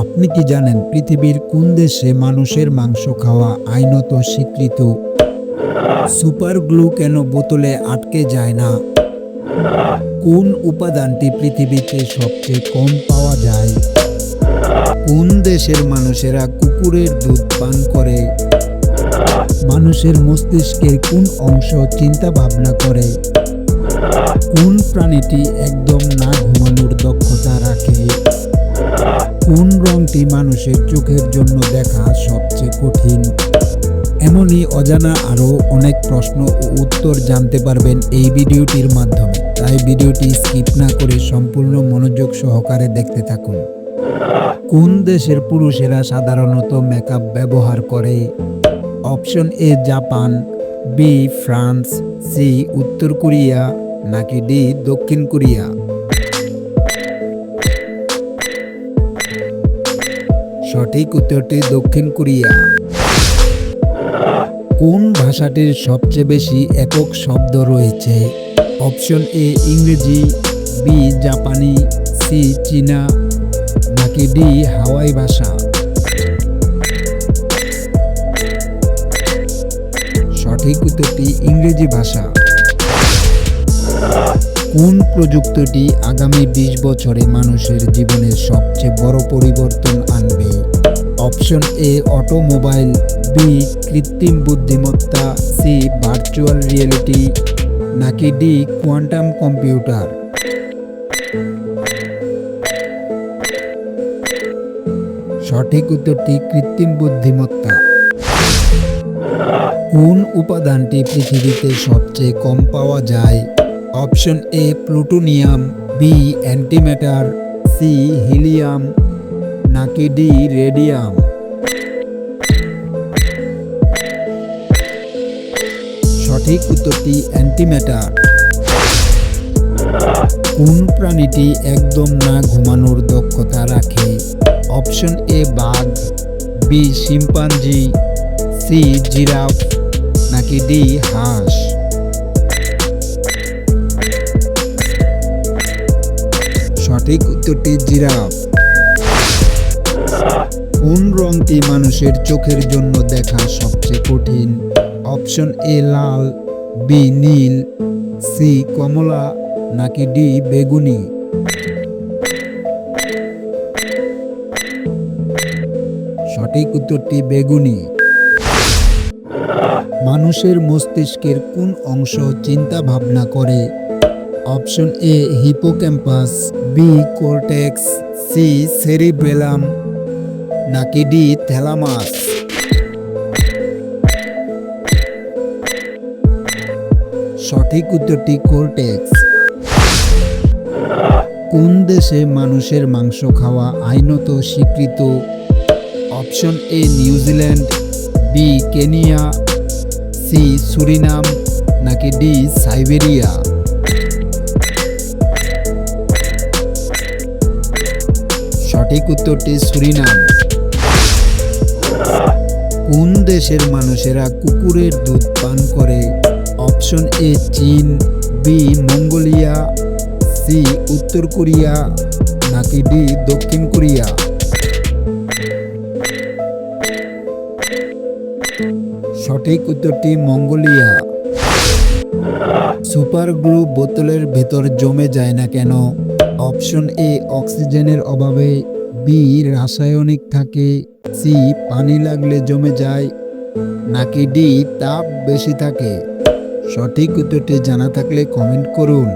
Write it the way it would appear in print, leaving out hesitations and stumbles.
আপনি কি জানেন পৃথিবীর কোন দেশে মানুষের মাংস খাওয়া আইনত স্বীকৃত? সুপার গ্লু কেন বোতলে আটকে যায় না? কোন উপাদানটি পৃথিবীতে সবচেয়ে কম পাওয়া যায়? কোন দেশের মানুষেরা কুকুরের দুধ পান করে? মানুষের মস্তিষ্কের কোন অংশ চিন্তা ভাবনা করে? কোন প্রাণীটি একদম না ঘুমানোর দক্ষতা রাখে? কোন রংটি মানুষের চোখের জন্য দেখা সবচেয়ে কঠিন? এমনই অজানা আরও অনেক প্রশ্ন ও উত্তর জানতে পারবেন এই ভিডিওটির মাধ্যমে, তাই ভিডিওটি স্কিপ না করে সম্পূর্ণ মনোযোগ সহকারে দেখতে থাকুন। কোন দেশের পুরুষেরা সাধারণত মেকআপ ব্যবহার করে? Option A Japan, B France, C উত্তর কোরিয়া, নাকি ডি দক্ষিণ কোরিয়া? সঠিক উত্তরটি দক্ষিণ কোরিয়া। কোন ভাষাটির সবচেয়ে বেশি একক শব্দ রয়েছে? অপশন এ ইংরেজি, বি জাপানি, সি চীনা, নাকি ডি হাওয়াই ভাষা? সঠিক উত্তরটি ইংরেজি ভাষা। কোন প্রযুক্তিটি আগামী 20 বছরে মানুষের জীবনে সবচেয়ে বড় পরিবর্তন আনবে? অপশন এ অটোমোবাইল, বি কৃত্রিম বুদ্ধিমত্তা, সি ভার্চুয়াল রিয়েলিটি, নাকি ডি কোয়ান্টাম কম্পিউটার? সঠিক উত্তরটি কৃত্রিম বুদ্ধিমত্তা। কোন উপাদানটি পৃথিবীতে সবচেয়ে কম পাওয়া যায়? Option A plutonium, B antimatter, C helium, নাকি ডি রেডিয়াম? সঠিক উত্তরটি অ্যান্টিম্যাটার। কোন প্রাণীটি একদম না ঘুমানোর দক্ষতা রাখে? অপশন এ বাঘ, বি শিম্পাঞ্জি, সি জিরাফ, নাকি ডি হাঁস? সঠিক উত্তরটি জিরাফ। কোন রংটি মানুষের চোখের জন্য দেখা সবচেয়ে কঠিন? অপশন এ লাল, বি নীল, সি কমলা, নাকি ডি বেগুনি? সঠিক উত্তরটি বেগুনি। মানুষের মস্তিষ্কের কোন অংশ চিন্তা ভাবনা করে? Option A hippocampus, B cortex, C cerebellum, নাকি ডি থ্যালামাস? সঠিক উত্তরটি কর্টেক্স। কোন দেশে মানুষের মাংস খাওয়া আইনত স্বীকৃত? Option A New Zealand, B Kenya, C Suriname, নাকি ডি সাইবেরিয়া? সঠিক উত্তরটি সুরিনাম। কোন দেশের মানুষেরা কুকুরের দুধ পান করে? অপশন এ চীন, বি মঙ্গোলিয়া, সি উত্তর কোরিয়া, নাকি ডি দক্ষিণ কোরিয়া? সঠিক উত্তরটি মঙ্গোলিয়া। সুপার গ্লু বোতলের ভেতর জমে যায় না কেন? অপশন এ অক্সিজেনের অভাবে, বি রাসায়নিক থাকে, সি পানি লাগলে জমে যায়, নাকি ডি তাপ বেশি থাকে? সঠিক উত্তরটি জানা থাকলে কমেন্ট করুন।